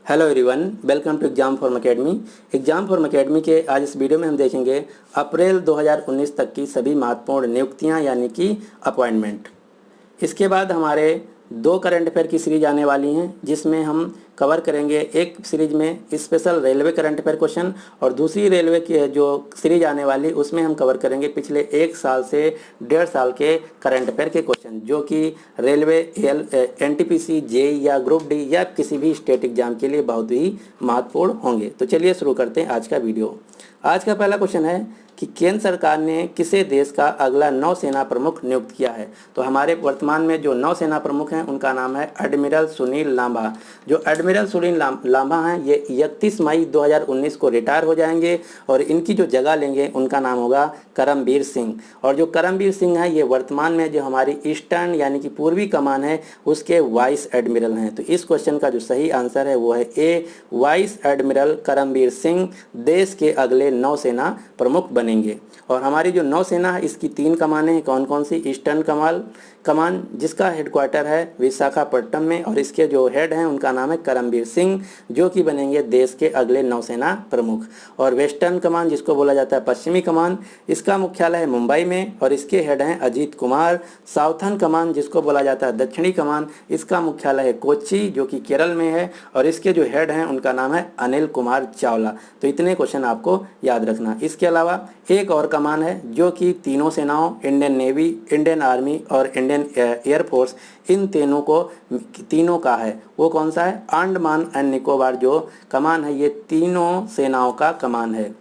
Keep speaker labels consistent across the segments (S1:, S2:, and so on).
S1: Hello everyone, welcome to Exam Form Academy. Exam Form Academy के आज इस video में हम देखेंगे अप्रैल 2019 तक की सभी महत्वपूर्ण नियुक्तियां यानी कि अपॉइंटमेंट। इसके बाद हमारे 2 करंट अफेयर की सीरीज आने वाली हैं, जिसमें हम कवर करेंगे एक सीरीज में special railway current affair question और दूसरी रेलवे की जो सीरीज आने वाली उसमें हम कवर करेंगे पिछले 1 साल से 1.5 साल के करंट अफेयर के क्वेश्चन, जो कि रेलवे एनटीपीसी जेई या ग्रुप डी या किसी भी स्टेट एग्जाम के लिए बहुत ही महत्वपूर्ण होंगे। तो चलिए शुरू करते हैं आज का वीडियो। आज का पहला क्वेश्चन है कि केंद्र सरकार ने किसे देश का अगला नौसेना प्रमुख नियुक्त किया है। तो हमारे वर्तमान में जो नौसेना प्रमुख हैं उनका नाम है एडमिरल सुनील लांबा। जो एडमिरल सुनील लांबा हैं ये 31 मई 2019 को रिटायर हो जाएंगे और इनकी जो जगह लेंगे उनका नाम होगा करमबीर सिंह। और जो करमबीर सिंह हैं ये वर्तमान में जो हमारी ईस्टर्न यानी कि पूर्वी कमान है उसके वाइस एडमिरल हैं। तो इस क्वेश्चन का जो सही आंसर है वो है ए, वाइस एडमिरल करमबीर सिंह देश के अगले नौसेना प्रमुख बनेंगे। और हमारी जो नौसेना है इसकी 3 कमानें हैं। कौन कौन सी? ईस्टर्न कमान जिसका हेडक्वार्टर है विशाखापट्टनम में और इसके जो हेड हैं उनका नाम है करमबीर सिंह, जो कि बनेंगे देश के अगले नौसेना प्रमुख। और वेस्टर्न कमान जिसको बोला जाता है पश्चिमी कमान, इसका मुख्यालय है मुंबई में और इसके हेड हैं अजीत कुमार। साउथर्न कमान जिसको बोला जाता है दक्षिणी कमान, इसका मुख्यालय है कोच्चि जो कि केरल में है और इसके जो हेड हैं उनका नाम है अनिल कुमार चावला। तो इतने क्वेश्चन आपको याद रखना। इसके अलावा एक और कमान है जो कि तीनों सेनाओं इंडियन नेवी, इंडियन आर्मी और इंडियन एयरफोर्स इन तीनों का है। वो कौन सा है? अंडमान एंड निकोबार जो कमान है ये तीनों सेनाओं का कमान है।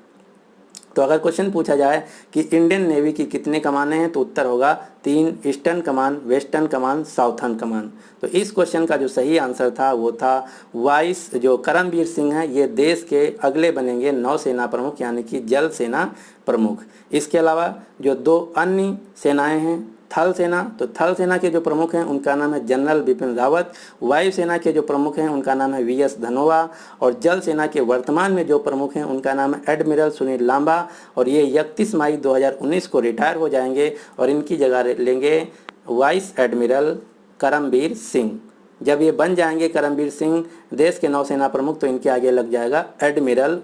S1: तो अगर क्वेश्चन पूछा जाए कि इंडियन नेवी की कितने कमानें हैं तो उत्तर होगा 3, ईस्टर्न कमान, वेस्टर्न कमान, साउथर्न कमान। तो इस क्वेश्चन का जो सही आंसर था वो था वाइस जो करमबीर सिंह है ये देश के अगले बनेंगे नौसेना प्रमुख यानी कि जल सेना प्रमुख। इसके अलावा जो 2 अन्य सेनाएं हैं थल सेना, तो थल सेना के जो प्रमुख हैं उनका नाम है जनरल बिपिन रावत। वायु सेना के जो प्रमुख हैं उनका नाम है वीएस धनोआ और जल सेना के वर्तमान में जो प्रमुख हैं उनका नाम है एडमिरल सुनील लांबा और ये 31 मई 2019 को रिटायर हो जाएंगे और इनकी जगह लेंगे वाइस एडमिरल करमबीर सिंह। जब ये बन जाएंगे करमबीर सिंह देश के नौसेना प्रमुख तो इनके आगे लग जाएगा एडमिरल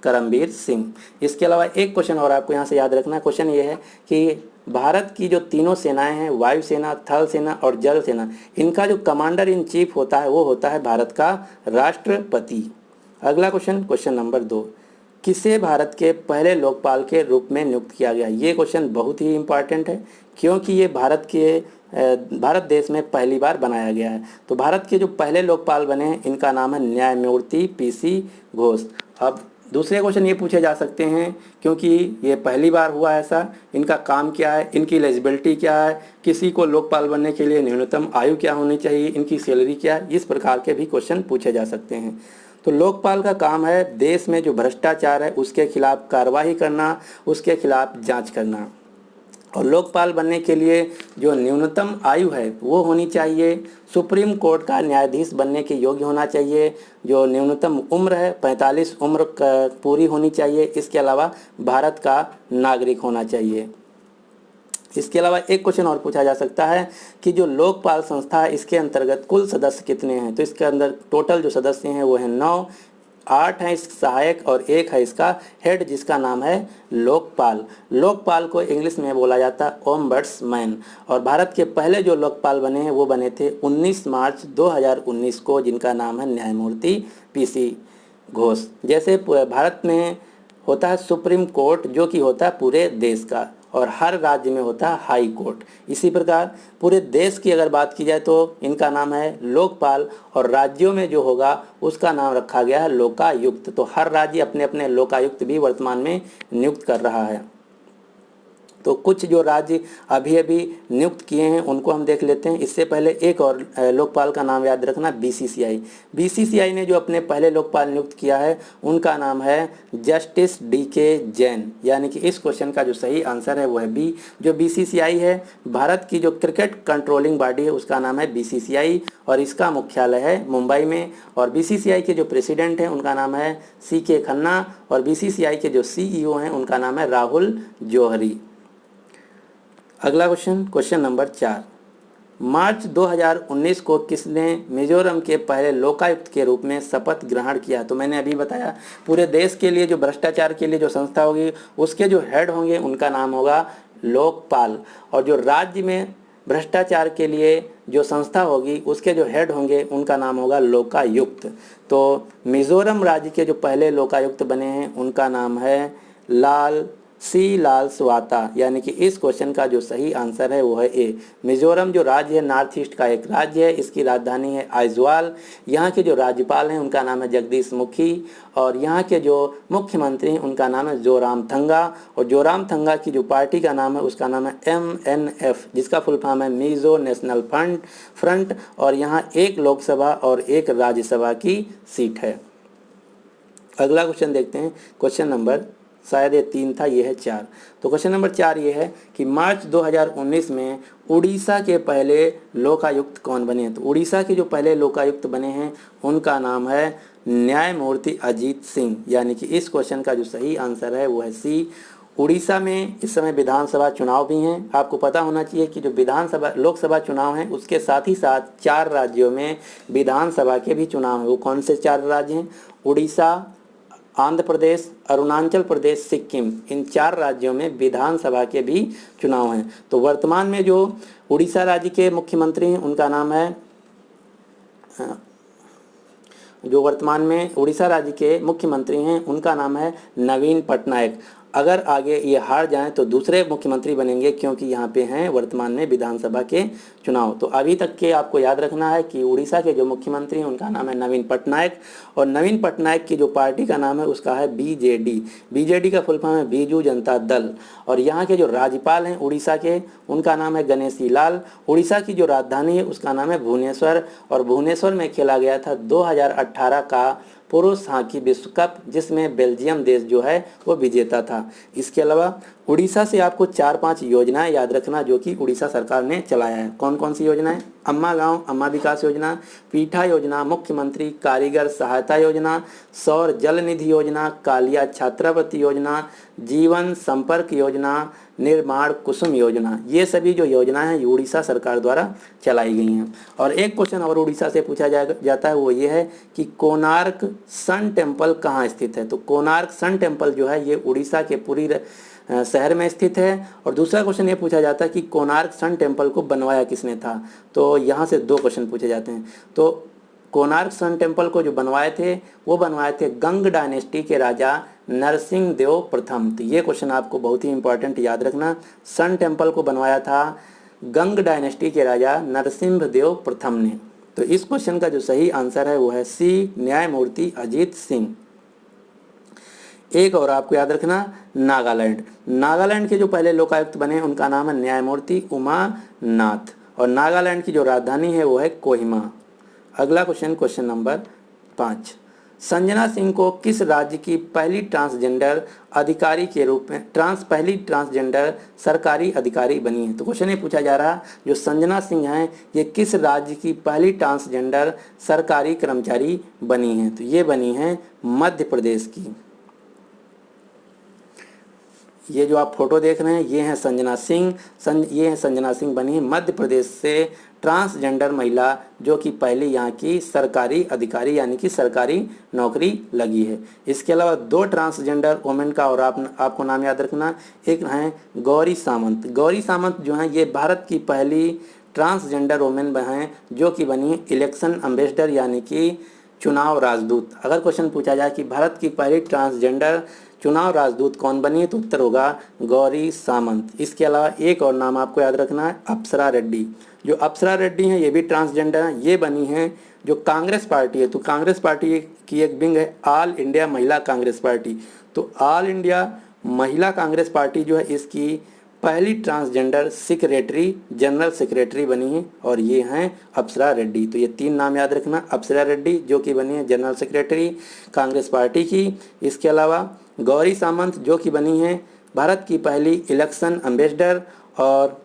S1: करमबीर सिंह। इसके अलावा एक क्वेश्चन और आपको यहाँ से याद रखना। क्वेश्चन ये है कि भारत की जो तीनों सेनाएं हैं वायुसेना, थल सेना और जल सेना, इनका जो कमांडर इन चीफ होता है वो होता है भारत का राष्ट्रपति। अगला क्वेश्चन, क्वेश्चन नंबर 2, किसे भारत के पहले लोकपाल के रूप में नियुक्त किया गया? ये क्वेश्चन बहुत ही इंपॉर्टेंट है क्योंकि ये भारत देश में पहली बार बनाया गया है। तो भारत के जो पहले लोकपाल बने हैं इनका नाम है न्यायमूर्ति पीसी घोष। अब दूसरे क्वेश्चन ये पूछे जा सकते हैं क्योंकि ये पहली बार हुआ है ऐसा, इनका काम क्या है, इनकी एलिजिबिलिटी क्या है, किसी को लोकपाल बनने के लिए न्यूनतम आयु क्या होनी चाहिए, इनकी सैलरी क्या है, इस प्रकार के भी क्वेश्चन पूछे जा सकते हैं। तो लोकपाल का काम है देश में जो भ्रष्टाचार है उसके खिलाफ कार्रवाई करना, उसके खिलाफ जांच करना। और लोकपाल बनने के लिए जो न्यूनतम आयु है वो होनी चाहिए, सुप्रीम कोर्ट का न्यायाधीश बनने के योग्य होना चाहिए, जो न्यूनतम उम्र है 45 उम्र पूरी होनी चाहिए। इसके अलावा भारत का नागरिक होना चाहिए। इसके अलावा एक क्वेश्चन और पूछा जा सकता है कि जो लोकपाल संस्था है इसके अंतर्गत कुल सदस्य कितने हैं? तो इसके अंदर टोटल जो सदस्य हैं वो हैं 9, 8 हैं इसके सहायक और 1 है इसका हेड जिसका नाम है लोकपाल। लोकपाल को इंग्लिश में बोला जाता है ओम्बड्समैन। और भारत के पहले जो लोकपाल बने हैं वो बने थे 19 मार्च 2019 को, जिनका नाम है न्यायमूर्ति पीसी घोष। जैसे भारत में होता है सुप्रीम कोर्ट जो कि होता है पूरे देश का और हर राज्य में होता है हाई कोर्ट, इसी प्रकार पूरे देश की अगर बात की जाए तो इनका नाम है लोकपाल और राज्यों में जो होगा उसका नाम रखा गया है लोकायुक्त। तो हर राज्य अपने अपने लोकायुक्त भी वर्तमान में नियुक्त कर रहा है। तो कुछ जो राज्य अभी अभी नियुक्त किए हैं उनको हम देख लेते हैं। इससे पहले एक और लोकपाल का नाम याद रखना, बीसीसीआई। बीसीसीआई ने जो अपने पहले लोकपाल नियुक्त किया है उनका नाम है जस्टिस डीके जैन। यानी कि इस क्वेश्चन का जो सही आंसर है वो है बी। जो बीसीसीआई है भारत की जो क्रिकेट कंट्रोलिंग बॉडी है उसका नाम है बीसीसीआई और इसका मुख्यालय है मुंबई में। और बीसीसीआई के जो प्रेसिडेंट हैं उनका नाम है सीके खन्ना और बीसीसीआई के जो सीईओ हैं उनका नाम है राहुल जौहरी। अगला क्वेश्चन, क्वेश्चन नंबर 4, मार्च 2019 को किसने मिजोरम के पहले लोकायुक्त के रूप में शपथ ग्रहण किया? तो मैंने अभी बताया पूरे देश के लिए जो भ्रष्टाचार के लिए जो संस्था होगी उसके जो हेड होंगे उनका नाम होगा लोकपाल, और जो राज्य में भ्रष्टाचार के लिए जो संस्था होगी उसके जो हेड होंगे उनका नाम होगा लोकायुक्त। तो मिजोरम राज्य के जो पहले लोकायुक्त बने हैं उनका नाम है लालसिंगवाता, यानी कि इस क्वेश्चन का जो सही आंसर है वो है ए। मिजोरम जो राज्य है नॉर्थ ईस्ट का एक राज्य है, इसकी राजधानी है आइजवाल। यहाँ के जो राज्यपाल हैं उनका नाम है जगदीश मुखी, और यहाँ के जो मुख्यमंत्री हैं उनका नाम है जोरामथंगा, और जोरामथंगा की जो पार्टी का नाम है उसका नाम है MNF, जिसका फुल फॉर्म है मिजो नेशनल फ्रंट, और यहाँ एक लोकसभा और एक राज्यसभा की सीट है। अगला क्वेश्चन देखते हैं, क्वेश्चन नंबर शायद ये 3 था, ये है 4। तो क्वेश्चन नंबर 4 ये है कि मार्च 2019 में उड़ीसा के पहले लोकायुक्त कौन बने? तो उड़ीसा के जो पहले लोकायुक्त बने हैं उनका नाम है न्यायमूर्ति अजीत सिंह, यानी कि इस क्वेश्चन का जो सही आंसर है वो है सी। उड़ीसा में इस समय विधानसभा चुनाव भी हैं। आपको पता होना चाहिए कि जो विधानसभा लोकसभा चुनाव हैं उसके साथ ही साथ 4 राज्यों में विधानसभा के भी चुनाव हैं। वो कौन से 4 राज्य हैं? उड़ीसा, आंध्र प्रदेश, अरुणाचल प्रदेश, सिक्किम, इन 4 राज्यों में विधानसभा के भी चुनाव हैं। तो वर्तमान में जो उड़ीसा राज्य के मुख्यमंत्री हैं उनका नाम है उड़ीसा राज्य के मुख्यमंत्री हैं उनका नाम है नवीन पटनायक। अगर आगे ये हार जाएं तो दूसरे मुख्यमंत्री बनेंगे, क्योंकि यहाँ पे हैं वर्तमान में विधानसभा के चुनाव। तो अभी तक के आपको याद रखना है कि उड़ीसा के जो मुख्यमंत्री हैं उनका नाम है नवीन पटनायक, और नवीन पटनायक की जो पार्टी का नाम है उसका है बीजेडी का फुल फॉर्म है बीजू जनता दल। और यहाँ के जो राज्यपाल हैं उड़ीसा के उनका नाम है गणेशी लाल। उड़ीसा की जो राजधानी है उसका नाम है भुवनेश्वर, और भुवनेश्वर में खेला गया था 2018 का पुरुष हॉकी विश्व कप, जिसमें बेल्जियम देश जो है वो विजेता था। इसके अलावा उड़ीसा से आपको 4-5 योजनाएं याद रखना जो कि उड़ीसा सरकार ने चलाया है। कौन कौन सी योजनाएं? अम्मा गांव अम्मा विकास योजना, पीठा योजना, मुख्यमंत्री कारीगर सहायता योजना, सौर जल निधि योजना, कालिया छात्रावृत्ति योजना, जीवन संपर्क योजना, निर्माण कुसुम योजना। ये सभी जो योजनाएं हैं उड़ीसा सरकार द्वारा चलाई गई हैं। और एक क्वेश्चन और उड़ीसा से पूछा जाता है, वो ये है कि कोणार्क सन टेम्पल कहाँ स्थित है? तो कोणार्क सन टेम्पल जो है ये उड़ीसा के पुरी शहर में स्थित है। और दूसरा क्वेश्चन ये पूछा जाता है कि कोणार्क सन टेम्पल को बनवाया किसने था? तो यहाँ से 2 क्वेश्चन पूछे जाते हैं। तो कोणार्क सन टेम्पल को जो बनवाए थे गंग डायनेस्टी के राजा नरसिंह देव प्रथम। तो ये क्वेश्चन आपको बहुत ही इंपॉर्टेंट याद रखना। सन टेम्पल को बनवाया था गंग डायनेस्टी के राजा नरसिंह देव प्रथम ने। तो इस क्वेश्चन का जो सही आंसर है वो है सी, न्यायमूर्ति अजीत सिंह। एक और आपको याद रखना, नागालैंड के जो पहले लोकायुक्त बने उनका नाम है न्यायमूर्ति उमानाथ, और नागालैंड की जो राजधानी है वो है कोहिमा। अगला क्वेश्चन नंबर 5, संजना सिंह को किस राज्य की पहली ट्रांसजेंडर अधिकारी के रूप में पहली ट्रांसजेंडर सरकारी अधिकारी बनी है? तो क्वेश्चन ये पूछा जा रहा जो संजना सिंह हैं ये किस राज्य की पहली ट्रांसजेंडर सरकारी कर्मचारी बनी हैं? तो ये बनी हैं मध्य प्रदेश की। ये जो आप फोटो देख रहे हैं ये हैं संजना सिंह बनी है मध्य प्रदेश से ट्रांसजेंडर महिला, जो कि पहली यहाँ की सरकारी अधिकारी यानी कि सरकारी नौकरी लगी है। इसके अलावा 2 ट्रांसजेंडर वुमेन का और आपको नाम याद रखना, एक हैं गौरी सामंत जो हैं ये भारत की पहली ट्रांसजेंडर वुमेन हैं जो कि बनी है इलेक्शन एम्बेसडर यानी कि चुनाव राजदूत। अगर क्वेश्चन पूछा जाए कि भारत की पहली ट्रांसजेंडर चुनाव राजदूत कौन बनी है तो उत्तर होगा गौरी सामंत। इसके अलावा एक और नाम आपको याद रखना है अप्सरा रेड्डी। जो अप्सरा रेड्डी हैं ये भी ट्रांसजेंडर हैं, ये बनी हैं जो कांग्रेस पार्टी है। तो कांग्रेस पार्टी की एक विंग है ऑल इंडिया महिला कांग्रेस पार्टी। तो ऑल इंडिया महिला कांग्रेस पार्टी जो है इसकी पहली ट्रांसजेंडर जनरल सेक्रेटरी बनी है और ये हैं अप्सरा रेड्डी। तो ये 3 नाम याद रखना, अप्सरा रेड्डी जो कि बनी है जनरल सेक्रेटरी कांग्रेस पार्टी की। इसके अलावा गौरी सामंत जो कि बनी है भारत की पहली इलेक्शन एम्बेसडर, और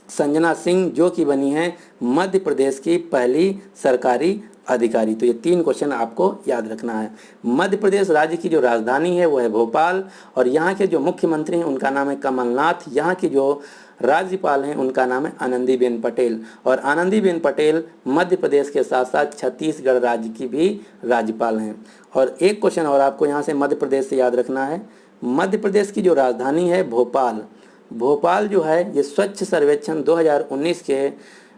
S1: संजना सिंह जो कि बनी है मध्य प्रदेश की पहली सरकारी अधिकारी। तो ये 3 क्वेश्चन आपको याद रखना है। मध्य प्रदेश राज्य की जो राजधानी है वो है भोपाल, और यहाँ के जो मुख्यमंत्री हैं उनका नाम है कमलनाथ। यहाँ की जो राज्यपाल हैं उनका नाम है आनंदीबेन पटेल, और आनंदीबेन पटेल मध्य प्रदेश के साथ साथ छत्तीसगढ़ राज्य की भी राज्यपाल हैं। और एक क्वेश्चन और आपको यहाँ से मध्य प्रदेश से याद रखना है। मध्य प्रदेश की जो राजधानी है भोपाल, भोपाल जो है ये स्वच्छ सर्वेक्षण 2019 के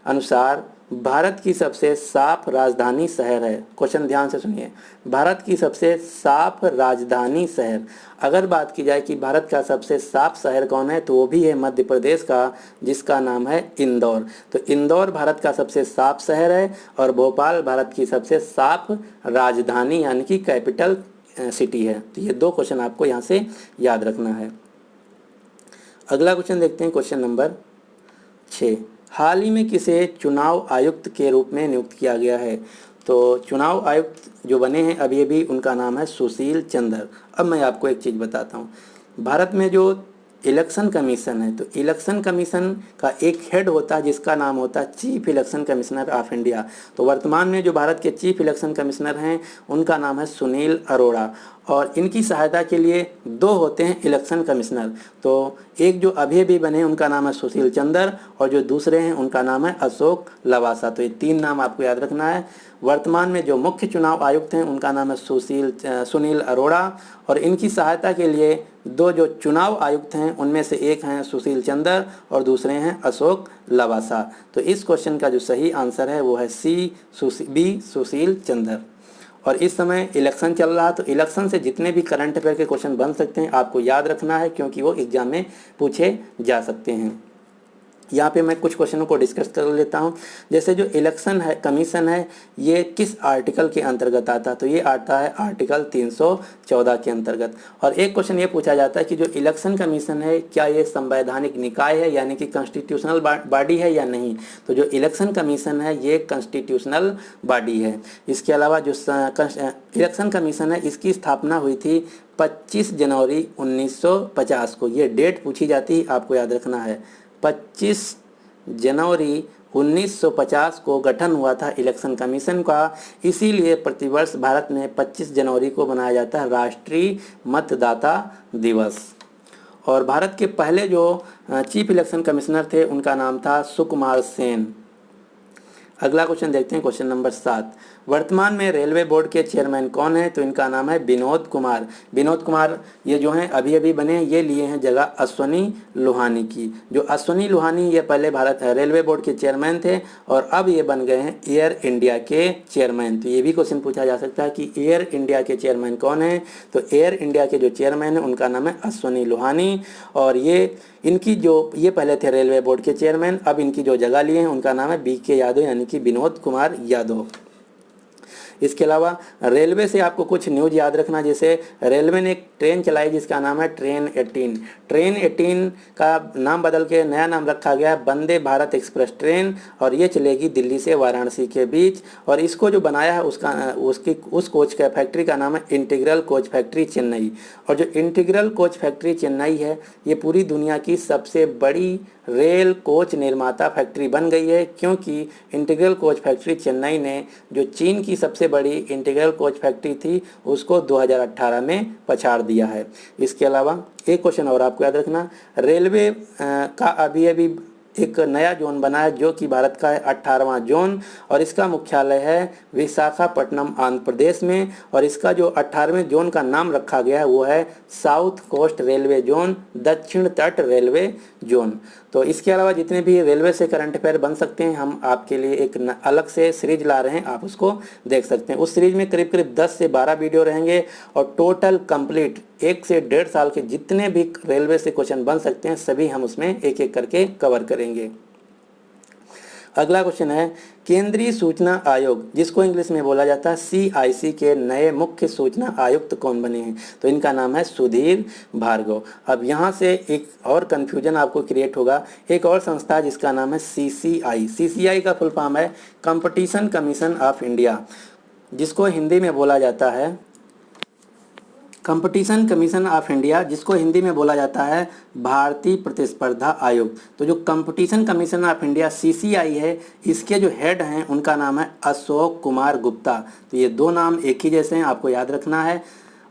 S1: अनुसार भारत की सबसे साफ राजधानी शहर है। क्वेश्चन ध्यान से सुनिए, भारत की सबसे साफ राजधानी शहर। अगर बात की जाए कि भारत का सबसे साफ शहर कौन है, तो वो भी है मध्य प्रदेश का, जिसका नाम है इंदौर। तो इंदौर भारत का सबसे साफ शहर है और भोपाल भारत की सबसे साफ राजधानी यानी कि कैपिटल सिटी है। तो ये दो क्वेश्चन आपको यहाँ से याद रखना है। अगला क्वेश्चन देखते हैं, क्वेश्चन नंबर 6। हाल ही में किसे चुनाव आयुक्त के रूप में नियुक्त किया गया है? तो चुनाव आयुक्त जो बने हैं अभी अभी, उनका नाम है सुशील चंद्र। अब मैं आपको एक चीज़ बताता हूँ, भारत में जो इलेक्शन कमीशन है, तो इलेक्शन कमीशन का एक हेड होता है जिसका नाम होता है chief election commissioner of India. तो वर्तमान में जो भारत के चीफ इलेक्शन कमिश्नर हैं उनका नाम है सुनील अरोड़ा, और इनकी सहायता के लिए दो होते हैं इलेक्शन कमिश्नर। तो एक जो अभी भी बने उनका नाम है सुशील चंद्र, और जो दूसरे हैं उनका नाम है अशोक लवासा। तो ये तीन नाम आपको याद रखना है। वर्तमान में जो मुख्य चुनाव आयुक्त हैं उनका नाम है सुनील अरोड़ा, और इनकी सहायता के लिए दो जो चुनाव आयुक्त हैं उनमें से एक हैं सुशील चंद्र और दूसरे हैं अशोक लवासा। तो इस क्वेश्चन का जो सही आंसर है वो है बी सुशील चंद्र। और इस समय इलेक्शन चल रहा, तो इलेक्शन से जितने भी करंट अफेयर के क्वेश्चन बन सकते हैं आपको याद रखना है, क्योंकि वो एग्जाम में पूछे जा सकते हैं। यहाँ पे मैं कुछ क्वेश्चनों को डिस्कस कर लेता हूँ। जैसे जो इलेक्शन है कमीशन है ये किस आर्टिकल के अंतर्गत आता है? तो ये आता है आर्टिकल 314 के अंतर्गत। और एक क्वेश्चन ये पूछा जाता है कि जो इलेक्शन कमीशन है क्या ये संवैधानिक निकाय है, यानी कि कॉन्स्टिट्यूशनल बॉडी है या नहीं? तो जो इलेक्शन कमीशन है ये कॉन्स्टिट्यूशनल बॉडी है। इसके अलावा जो इलेक्शन कमीशन है इसकी स्थापना हुई थी 25 जनवरी 1950 को। ये डेट पूछी जाती है, आपको याद रखना है। 25 जनवरी 1950 को गठन हुआ था इलेक्शन कमीशन का। इसीलिए प्रतिवर्ष भारत में 25 जनवरी को मनाया जाता है राष्ट्रीय मतदाता दिवस। और भारत के पहले जो चीफ इलेक्शन कमिश्नर थे उनका नाम था सुकुमार सेन। अगला क्वेश्चन देखते हैं, क्वेश्चन नंबर 7। वर्तमान में रेलवे बोर्ड के चेयरमैन कौन है? तो इनका नाम है विनोद कुमार। विनोद कुमार ये जो हैं अभी अभी बने हैं, ये लिए हैं जगह अश्वनी लोहानी की। जो अश्वनी लोहानी ये पहले भारत रेलवे बोर्ड के चेयरमैन थे और अब ये बन गए हैं एयर इंडिया के चेयरमैन। तो ये भी क्वेश्चन पूछा जा सकता है कि एयर इंडिया के चेयरमैन कौन है? तो एयर इंडिया के जो चेयरमैन है उनका नाम है अश्वनी लोहानी, और ये पहले थे रेलवे बोर्ड के चेयरमैन, अब इनकी जो जगह लिए हैं उनका नाम है BK यादव यानी कि विनोद कुमार यादव। इसके अलावा रेलवे से आपको कुछ न्यूज़ याद रखना, जैसे रेलवे ने एक ट्रेन चलाई जिसका नाम है ट्रेन 18। ट्रेन 18 का नाम बदल के नया नाम रखा गया है वंदे भारत एक्सप्रेस ट्रेन, और ये चलेगी दिल्ली से वाराणसी के बीच। और इसको जो बनाया है उस कोच का फैक्ट्री का नाम है इंटीग्रल कोच फैक्ट्री चेन्नई। और जो इंटीग्रल कोच फैक्ट्री चेन्नई है ये पूरी दुनिया की सबसे बड़ी रेल कोच निर्माता फैक्ट्री बन गई है, क्योंकि इंटीग्रल कोच फैक्ट्री चेन्नई ने जो चीन की सबसे बड़ी इंटीग्रल कोच फैक्ट्री थी उसको 2018 में पछाड़ दिया है। इसके अलावा एक क्वेश्चन और आपको याद रखना, रेलवे का अभी एक नया जोन बना है जो कि भारत का है 18वां जोन, और इसका मुख्यालय है विशाखापट्टनम आंध्र प्रदेश में। और इसका जो 18वें जोन का नाम रखा गया है वो है साउथ कोस्ट रेलवे जोन, दक्षिण तट रेलवे जोन। तो इसके अलावा जितने भी रेलवे से करंट अफेयर बन सकते हैं हम आपके लिए एक अलग से सीरीज ला रहे हैं, आप उसको देख सकते हैं। उस सीरीज में करीब 10 से 12 वीडियो रहेंगे और टोटल कंप्लीट 1 से 1.5 साल के जितने भी रेलवे से क्वेश्चन बन सकते हैं सभी हम उसमें एक एक करके कवर करेंगे। अगला क्वेश्चन है, केंद्रीय सूचना आयोग जिसको इंग्लिश में बोला जाता है CIC के नए मुख्य सूचना आयुक्त कौन बने हैं? तो इनका नाम है सुधीर भार्गव। अब यहाँ से एक और कन्फ्यूजन आपको क्रिएट होगा, एक और संस्था जिसका नाम है CCI। CCI का फुल फॉर्म है कंपटीशन कमीशन ऑफ इंडिया, जिसको हिंदी में बोला जाता है कंपटीशन कमीशन ऑफ इंडिया, जिसको हिंदी में बोला जाता है भारतीय प्रतिस्पर्धा आयोग। तो जो competition commission of India CCI है इसके जो हेड हैं उनका नाम है अशोक कुमार गुप्ता। तो ये दो नाम एक ही जैसे हैं, आपको याद रखना है।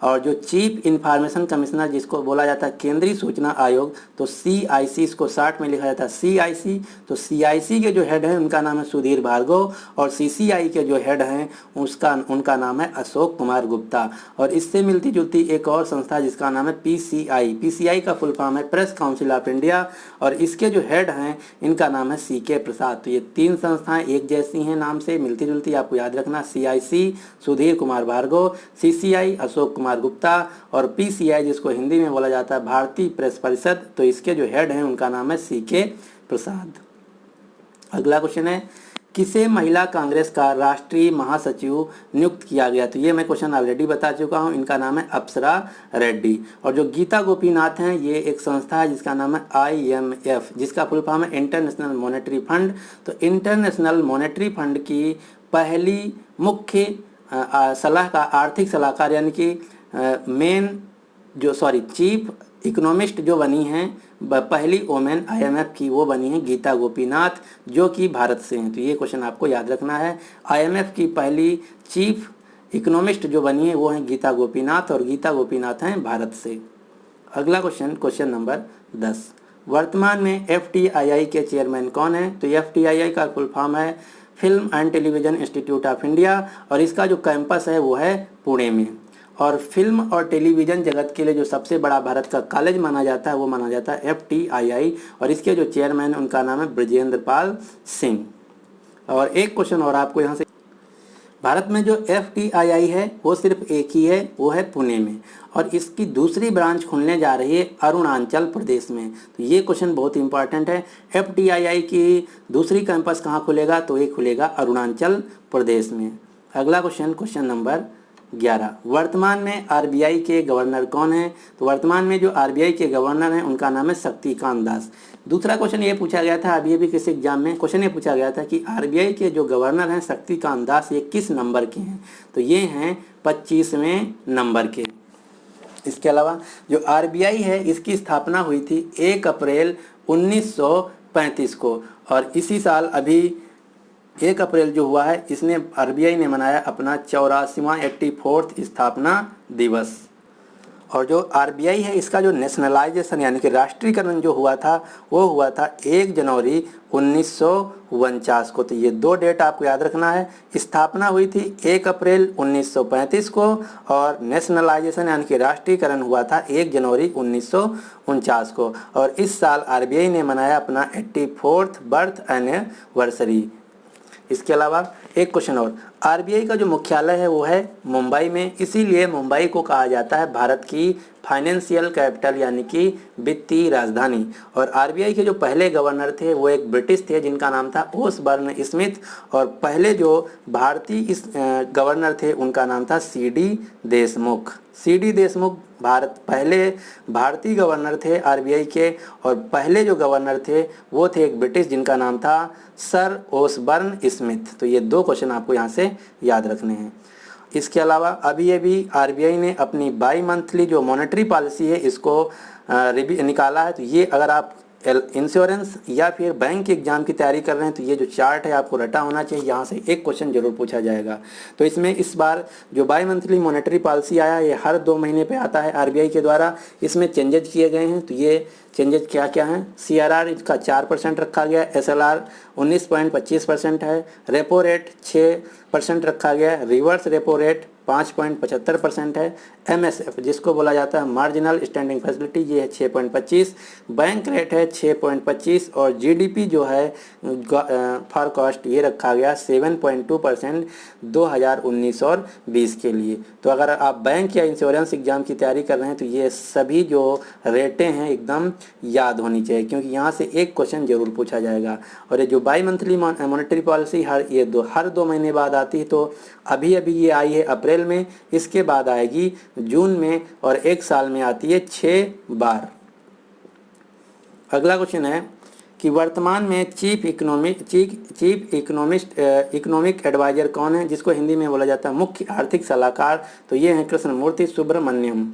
S1: और जो चीफ इंफॉर्मेशन कमिश्नर जिसको बोला जाता है केंद्रीय सूचना आयोग, तो CIC इसको शॉर्ट में लिखा जाता है CIC। तो CIC के जो हेड हैं उनका नाम है सुधीर भार्गव, और CCI के जो हेड हैं उनका नाम है अशोक कुमार गुप्ता। और इससे मिलती जुलती एक और संस्था जिसका नाम है PCI का फुल फॉर्म है प्रेस काउंसिल ऑफ इंडिया, और इसके जो हेड हैं इनका नाम है CK प्रसाद। तो ये तीन संस्थाएं एक जैसी हैं, नाम से मिलती जुलती, आपको याद रखना। CIC सुधीर कुमार भार्गव, CCI अशोक कुमार गुप्ता, और PCI जिसको हिंदी में बोला जाता है भारतीय प्रेस परिषद, तो इसके जो हेड हैं उनका नाम है CK प्रसाद। अगला क्वेश्चन है, किसे महिला कांग्रेस का राष्ट्रीय महासचिव नियुक्त किया गया? तो ये मैं क्वेश्चन ऑलरेडी बता चुका हूँ, इनका नाम है अप्सरा रेड्डी। और जो गीता गोपीनाथ हैं ये एक संस्था है जिसका नाम है IMF, जिसका फुल फॉर्म है इंटरनेशनल मॉनेटरी फंड। तो इंटरनेशनल मॉनेटरी फंड की पहली मुख्य आर्थिक सलाहकार यानी कि चीफ इकोनॉमिस्ट जो बनी हैं पहली वोमेन IMF की, वो बनी हैं गीता गोपीनाथ, जो कि भारत से हैं। तो ये क्वेश्चन आपको याद रखना है। IMF की पहली चीफ इकोनॉमिस्ट जो बनी है वो हैं गीता गोपीनाथ, और गीता गोपीनाथ हैं भारत से। अगला क्वेश्चन नंबर 10, वर्तमान में FTII के चेयरमैन कौन है? तो FTII का फुल फॉर्म है film and television institute of India, और इसका जो कैंपस है वो है पुणे में। और फिल्म और टेलीविज़न जगत के लिए जो सबसे बड़ा भारत का कॉलेज माना जाता है वो माना जाता है FTII, और इसके जो चेयरमैन उनका नाम है ब्रजेंद्र पाल सिंह। और एक क्वेश्चन और आपको यहाँ से, भारत में जो FTII है वो सिर्फ एक ही है, वो है पुणे में, और इसकी दूसरी ब्रांच खुलने जा रही है अरुणाचल प्रदेश में। तो ये क्वेश्चन बहुत इंपॉर्टेंट है। FTII की दूसरी कैंपस कहाँ खुलेगा? तो ये खुलेगा अरुणाचल प्रदेश में। अगला क्वेश्चन नंबर 11, वर्तमान में RBI के गवर्नर कौन हैं? तो वर्तमान में जो RBI के गवर्नर हैं उनका नाम है शक्तिकांत दास। दूसरा क्वेश्चन ये पूछा गया था अभी किसी एग्जाम में, क्वेश्चन ये पूछा गया था कि RBI के जो गवर्नर हैं शक्तिकांत दास ये किस नंबर के हैं? तो ये हैं 25वें नंबर के। इसके अलावा जो RBI है इसकी स्थापना हुई थी 1 अप्रैल 1935 को, और इसी साल अभी 1 अप्रैल जो हुआ है इसने RBI ने मनाया अपना 84वां 84th स्थापना दिवस। और जो RBI है इसका जो नेशनलाइजेशन यानी कि राष्ट्रीयकरण जो हुआ था वो हुआ था 1 जनवरी 1949 को। तो ये दो डेट आपको याद रखना है। स्थापना हुई थी 1 अप्रैल 1935 को, और नेशनलाइजेशन यानी कि राष्ट्रीयकरण हुआ था 1 जनवरी 1949 को। और इस साल RBI ने मनाया अपना 84th बर्थ एनिवर्सरी। इसके अलावा एक क्वेश्चन और, RBI का जो मुख्यालय है वो है मुंबई में, इसीलिए मुंबई को कहा जाता है भारत की फाइनेंशियल कैपिटल यानी कि वित्तीय राजधानी। और RBI के जो पहले गवर्नर थे वो एक ब्रिटिश थे जिनका नाम था ओसबर्न स्मिथ, और पहले जो भारतीय गवर्नर थे उनका नाम था CD देशमुख। CD देशमुख पहले भारतीय गवर्नर थे RBI के, और पहले जो गवर्नर थे वो थे एक ब्रिटिश जिनका नाम था सर ओसबर्न स्मिथ। तो ये दो क्वेश्चन आपको यहाँ से याद रखने हैं। इसके अलावा अभी RBI ने अपनी बाई मंथली जो मॉनेटरी पॉलिसी है इसको निकाला है। तो ये अगर आप इंश्योरेंस या फिर बैंक के एग्जाम की तैयारी कर रहे हैं तो ये जो चार्ट है आपको रटा होना चाहिए, यहाँ से एक क्वेश्चन जरूर पूछा जाएगा। तो इसमें इस बार जो बाई मंथली मॉनेटरी पॉलिसी आया है ये हर 2 महीने पे आता है RBI के द्वारा। इसमें चेंजेज किए गए हैं। तो ये चेंजेज क्या क्या हैं? CRR इसका 4% रखा गया, SLR 19.25% है, रेपो रेट 6% रखा गया, रिवर्स रेपो रेट 5.75% है, MSF जिसको बोला जाता है मार्जिनल स्टैंडिंग फैसिलिटी ये है 6.25, बैंक रेट है 6.25, और GDP जो है फॉर कॉस्ट ये रखा गया 7.2% 2019 और 20 के लिए। तो अगर आप बैंक या इंश्योरेंस एग्जाम की तैयारी कर रहे हैं तो ये सभी जो रेटें हैं एकदम याद होनी चाहिए, क्योंकि यहाँ से एक क्वेश्चन जरूर पूछा जाएगा। और ये जो बाई मंथली मॉनेटरी पॉलिसी हर 2 महीने बाद आती है। तो अभी ये आई है अप्रैल में, इसके बाद आएगी जून में, और 1 साल में आती है 6 बार। अगला क्वेश्चन है कि वर्तमान में चीफ इकोनॉमिक एडवाइजर कौन है, जिसको हिंदी में बोला जाता है मुख्य आर्थिक सलाहकार। तो ये हैं कृष्णमूर्ति सुब्रमण्यम।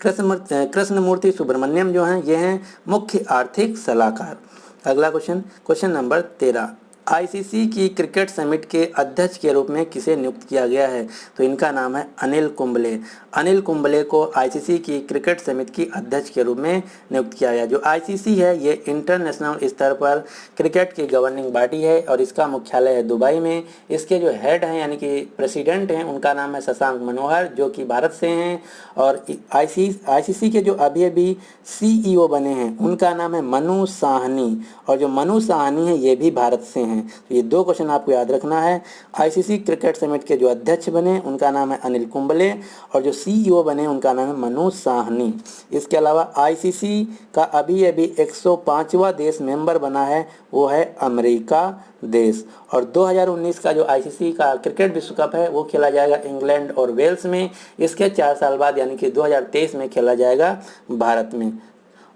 S1: कृष्णमूर्ति सुब्रमण्यम जो हैं ये हैं मुख्य आर्थिक सलाहकार। अगला क्वेश्चन नंबर 13, आईसीसी की क्रिकेट समिट के अध्यक्ष के रूप में किसे नियुक्त किया गया है? तो इनका नाम है अनिल कुंबले। अनिल कुंबले को आईसीसी की क्रिकेट समिति की अध्यक्ष के रूप में नियुक्त किया गया। जो आईसीसी है ये इंटरनेशनल स्तर पर क्रिकेट की गवर्निंग बॉडी है और इसका मुख्यालय है दुबई में। इसके जो हेड हैं यानी कि प्रेसिडेंट हैं उनका नाम है शशांक मनोहर, जो कि भारत से हैं। और आईसीसी के जो अभी सीईओ बने हैं उनका नाम है मनु साहनी, और जो मनु साहनी है ये भी भारत से हैं। तो ये दो क्वेश्चन आपको याद रखना है। आईसीसी क्रिकेट समिट के जो अध्यक्ष बने उनका नाम है अनिल कुंबले, और जो सीईओ बने उनका नाम है मनु साहनी। इसके अलावा आईसीसी का अभी 105वां देश मेंबर बना है, वो है अमेरिका देश। और 2019 का जो आईसीसी का क्रिकेट विश्व कप है वो खेला जाएगा इंग्लैंड और वेल्स में। इसके 4 साल बाद यानी कि 2023 में खेला जाएगा भारत में।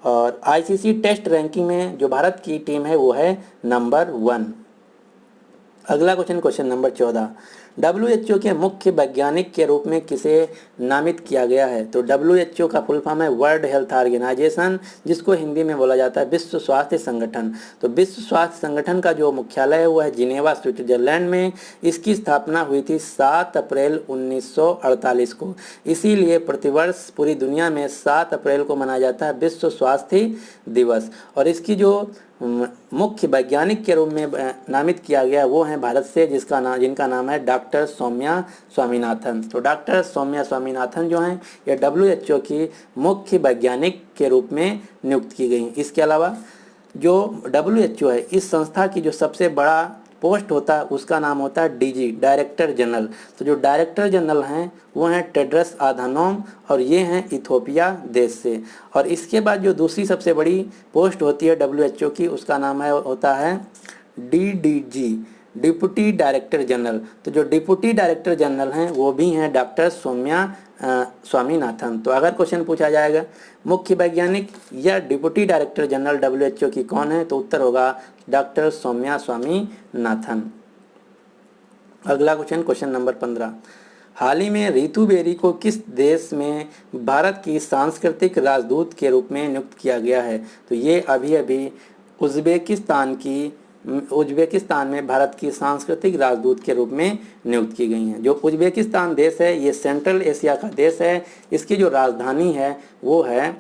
S1: और आईसीसी टेस्ट रैंकिंग में जो भारत की टीम है वो है नंबर 1। अगला क्वेश्चन नंबर 14, WHO के मुख्य वैज्ञानिक के रूप में किसे नामित किया गया है? तो WHO का फुल फॉर्म है वर्ल्ड हेल्थ ऑर्गेनाइजेशन, जिसको हिंदी में बोला जाता है विश्व स्वास्थ्य संगठन। तो विश्व स्वास्थ्य संगठन का जो मुख्यालय है वो है जिनेवा स्विट्जरलैंड में। इसकी स्थापना हुई थी 7 अप्रैल 1948 को। इसीलिए प्रतिवर्ष पूरी दुनिया में 7 अप्रैल को मनाया जाता है विश्व स्वास्थ्य दिवस। और इसकी जो मुख्य वैज्ञानिक के रूप में नामित किया गया वो है भारत से, जिनका नाम है डॉक्टर सौम्या स्वामीनाथन। तो डॉक्टर सौम्या स्वामीनाथन जो हैं ये WHO की मुख्य वैज्ञानिक के रूप में नियुक्त की गई। इसके अलावा जो WHO है इस संस्था की जो सबसे बड़ा पोस्ट होता है उसका नाम होता है DG, डायरेक्टर जनरल। तो जो डायरेक्टर जनरल हैं वो हैं टेड्रस आधानोम, और ये हैं इथोपिया देश से। और इसके बाद जो दूसरी सबसे बड़ी पोस्ट होती है WHO की उसका नाम होता है DDG, डिप्टी डायरेक्टर जनरल। तो जो डिप्टी डायरेक्टर जनरल हैं वो भी हैं डॉक्टर सौम्या स्वामीनाथन। तो अगर क्वेश्चन पूछा जाएगा मुख्य वैज्ञानिक या डिप्टी डायरेक्टर जनरल WHO की कौन है, तो उत्तर होगा डॉक्टर सौम्या स्वामीनाथन। अगला क्वेश्चन नंबर 15, हाल ही में रितु बेरी को किस देश में भारत की सांस्कृतिक राजदूत के रूप में नियुक्त किया गया है? तो ये अभी उज्बेकिस्तान में भारत की सांस्कृतिक राजदूत के रूप में नियुक्त की गई हैं। जो उज्बेकिस्तान देश है ये सेंट्रल एशिया का देश है। इसकी जो राजधानी है वो है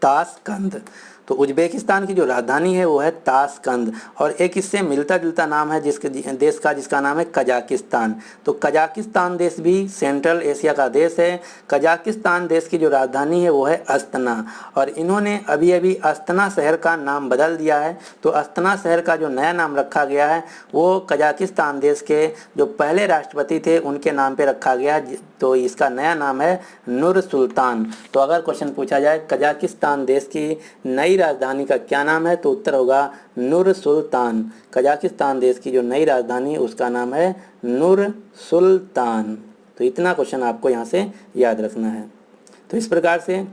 S1: ताशकंद। तो उज्बेकिस्तान की जो राजधानी है वो है ताशकंद। और एक इससे मिलता जुलता नाम है जिसके देश का, जिसका नाम है कजाकिस्तान। तो कजाकिस्तान देश भी सेंट्रल एशिया का देश है। कजाकिस्तान देश की जो राजधानी है वो है अस्तना, और इन्होंने अभी अस्तना शहर का नाम बदल दिया है। तो अस्तना शहर का जो नया नाम रखा गया है वो कजाकिस्तान देश के जो पहले राष्ट्रपति थे उनके नाम पे रखा गया। तो इसका नया नाम है नूर सुल्तान। तो अगर क्वेश्चन पूछा जाए कजाकिस्तान देश की नई राजधानी का क्या नाम है, तो उत्तर होगा नूर सुल्तान। कजाकिस्तान देश की जो नई राजधानी उसका नाम है नूर सुल्तान। तो इतना क्वेश्चन आपको यहाँ से याद रखना है। तो इस प्रकार से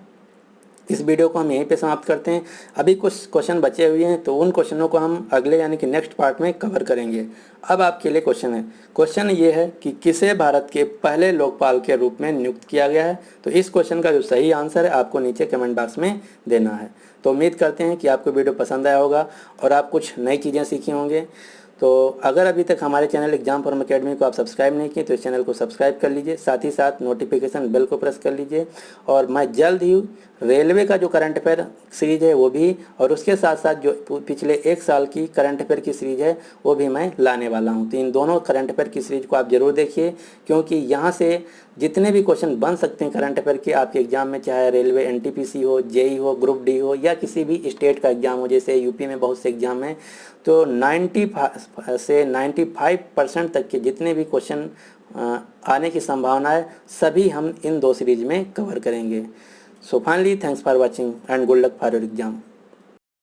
S1: इस वीडियो को हम यहीं पे समाप्त करते हैं। अभी कुछ क्वेश्चन बचे हुए हैं तो उन क्वेश्चनों को हम अगले यानी कि नेक्स्ट पार्ट में कवर करेंगे। अब आपके लिए क्वेश्चन ये है कि किसे भारत के पहले लोकपाल के रूप में नियुक्त किया गया है? तो इस क्वेश्चन का जो सही आंसर है आपको नीचे कमेंट बॉक्स में देना है। तो उम्मीद करते हैं कि आपको वीडियो पसंद आया होगा और आप कुछ नई चीज़ें सीखी होंगे। तो अगर अभी तक हमारे चैनल एग्जाम फॉर्म अकेडमी को आप सब्सक्राइब नहीं किए तो इस चैनल को सब्सक्राइब कर लीजिए, साथ ही साथ नोटिफिकेशन बेल को प्रेस कर लीजिए। और मैं जल्द ही रेलवे का जो करंट अफेयर सीरीज है वो भी, और उसके साथ साथ जो पिछले 1 साल की करंट अफेयर की सीरीज है वो भी मैं लाने वाला हूँ। तो इन दोनों करंट अफेयर की सीरीज को आप जरूर देखिए, क्योंकि यहाँ से जितने भी क्वेश्चन बन सकते हैं करंट अफेयर के आपके एग्जाम में, चाहे रेलवे NTPC हो, जेई हो, ग्रुप डी हो, या किसी भी स्टेट का एग्जाम हो, जैसे यूपी में बहुत से एग्जाम हैं, तो 90 से 95% तक के जितने भी क्वेश्चन आने की संभावना है सभी हम इन 2 सीरीज में कवर करेंगे। So finally thanks for watching and good luck for your exam.